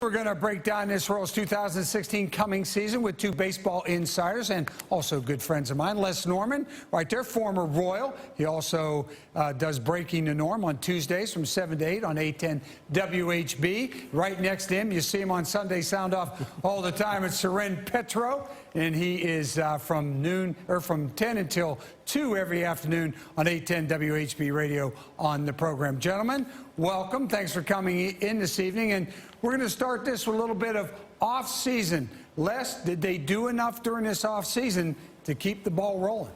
We're going to break down this Royals 2016 coming season with two baseball insiders and also good friends of mine. Les Norman, right there, former Royal. He also does Breaking the Norm on Tuesdays from 7 to 8 on 810 WHB. Right next to him, you see him on Sunday Sound Off all the time. It's Soren Petro, and he is from 10 until 2 every afternoon on 810 WHB radio on the program. Gentlemen, welcome. Thanks for coming in this evening. And we're going to start this with a little bit of off-season. Les, did they do enough during this off-season to keep the ball rolling?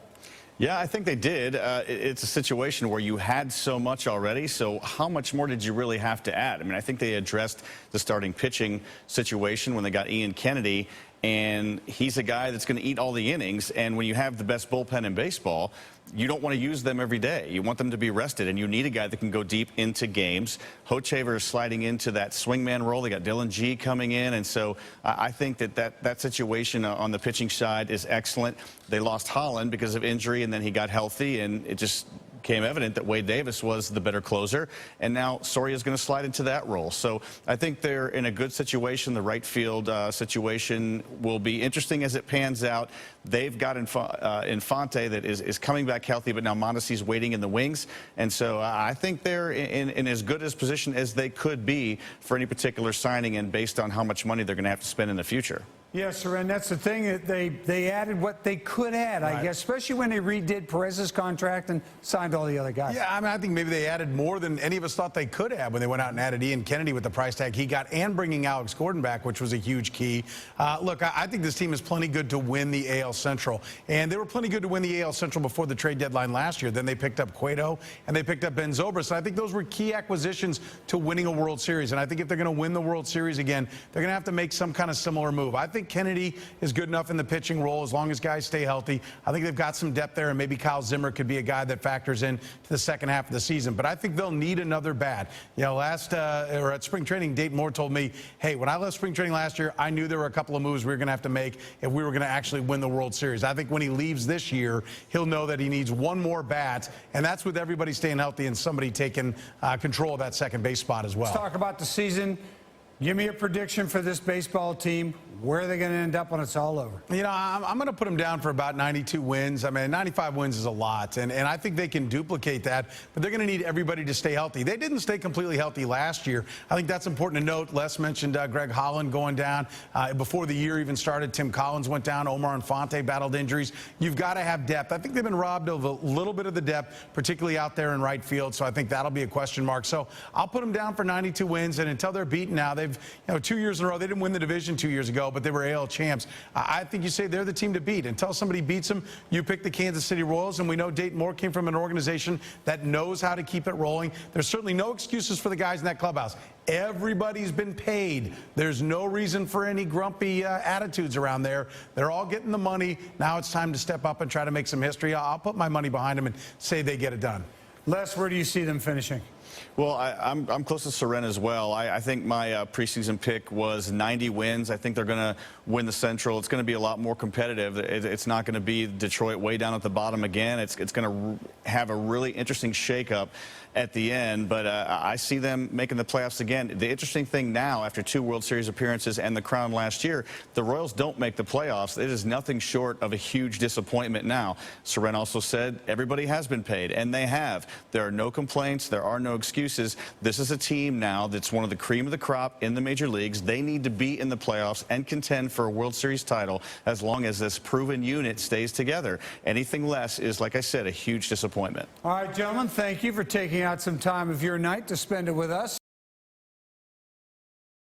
Yeah, I think they did. It's a situation where you had so much already, so how much more did you really have to add? I mean, I think they addressed the starting pitching situation when they got Ian Kennedy, and he's a guy that's going to eat all the innings, and when you have the best bullpen in baseball, you don't want to use them every day. You want them to be rested, and you need a guy that can go deep into games. Hochevar is sliding into that swingman role. They got Dylan G coming in, and so I think that situation on the pitching side is excellent. They lost Holland because of injury, and then he got healthy, and it just became evident that Wade Davis was the better closer, and now Soria is going to slide into that role. So I think they're in a good situation. The right field situation will be interesting as it pans out. They've got Infante that is coming back healthy, but now Mondesi's waiting in the wings, and so I think they're in as good a position as they could be for any particular signing, and based on how much money they're going to have to spend in the future. Yes, sir, and that's the thing. That they added what they could add, I guess, especially when they redid Perez's contract and signed all the other guys. Yeah, I mean, I think maybe they added more than any of us thought they could have when they went out and added Ian Kennedy with the price tag he got, and bringing Alex Gordon back, which was a huge key. Look, I think this team is plenty good to win the AL Central, and they were plenty good to win the AL Central before the trade deadline last year. Then they picked up Cueto, and they picked up Ben Zobrist, and I think those were key acquisitions to winning a World Series, and I think if they're going to win the World Series again, they're going to have to make some kind of similar move. I think Kennedy is good enough in the pitching role as long as guys stay healthy. I think they've got some depth there, and maybe Kyle Zimmer could be a guy that factors in to the second half of the season. But I think they'll need another bat. You know, at spring training, Dayton Moore told me, hey, when I left spring training last year, I knew there were a couple of moves we were going to have to make if we were going to actually win the World Series. I think when he leaves this year, he'll know that he needs one more bat, and that's with everybody staying healthy and somebody taking control of that second base spot as well. Let's talk about the season. Give me a prediction for this baseball team. Where are they going to end up when it's all over? You know, I'm going to put them down for about 92 wins. I mean, 95 wins is a lot, and I think they can duplicate that, but they're going to need everybody to stay healthy. They didn't stay completely healthy last year. I think that's important to note. Les mentioned Greg Holland going down. Before the year even started, Tim Collins went down. Omar Infante battled injuries. You've got to have depth. I think they've been robbed of a little bit of the depth, particularly out there in right field, so I think that'll be a question mark. So I'll put them down for 92 wins, and until they're beaten now, they've, 2 years in a row, they didn't win the division 2 years ago, but they were AL champs. I think you say they're the team to beat. Until somebody beats them, you pick the Kansas City Royals, and we know Dayton Moore came from an organization that knows how to keep it rolling. There's certainly no excuses for the guys in that clubhouse. Everybody's been paid. There's no reason for any grumpy attitudes around there. They're all getting the money. Now it's time to step up and try to make some history. I'll put my money behind them and say they get it done. Les, where do you see them finishing? Well, I'm close to Soren as well. I think my preseason pick was 90 wins. I think they're going to win the Central. It's going to be a lot more competitive. It's not going to be Detroit way down at the bottom again. It's going to have a really interesting shakeup at the end, but I see them making the playoffs again. The interesting thing now, after 2 World Series appearances and the crown last year, the Royals don't make the playoffs. It is nothing short of a huge disappointment now. Soren also said everybody has been paid, and they have. There are no complaints. There are no excuses. This is a team now that's one of the cream of the crop in the major leagues. They need to be in the playoffs and contend for a World Series title as long as this proven unit stays together. Anything less is, like I said, a huge disappointment. All right, gentlemen, thank you for taking out some time of your night to spend it with us.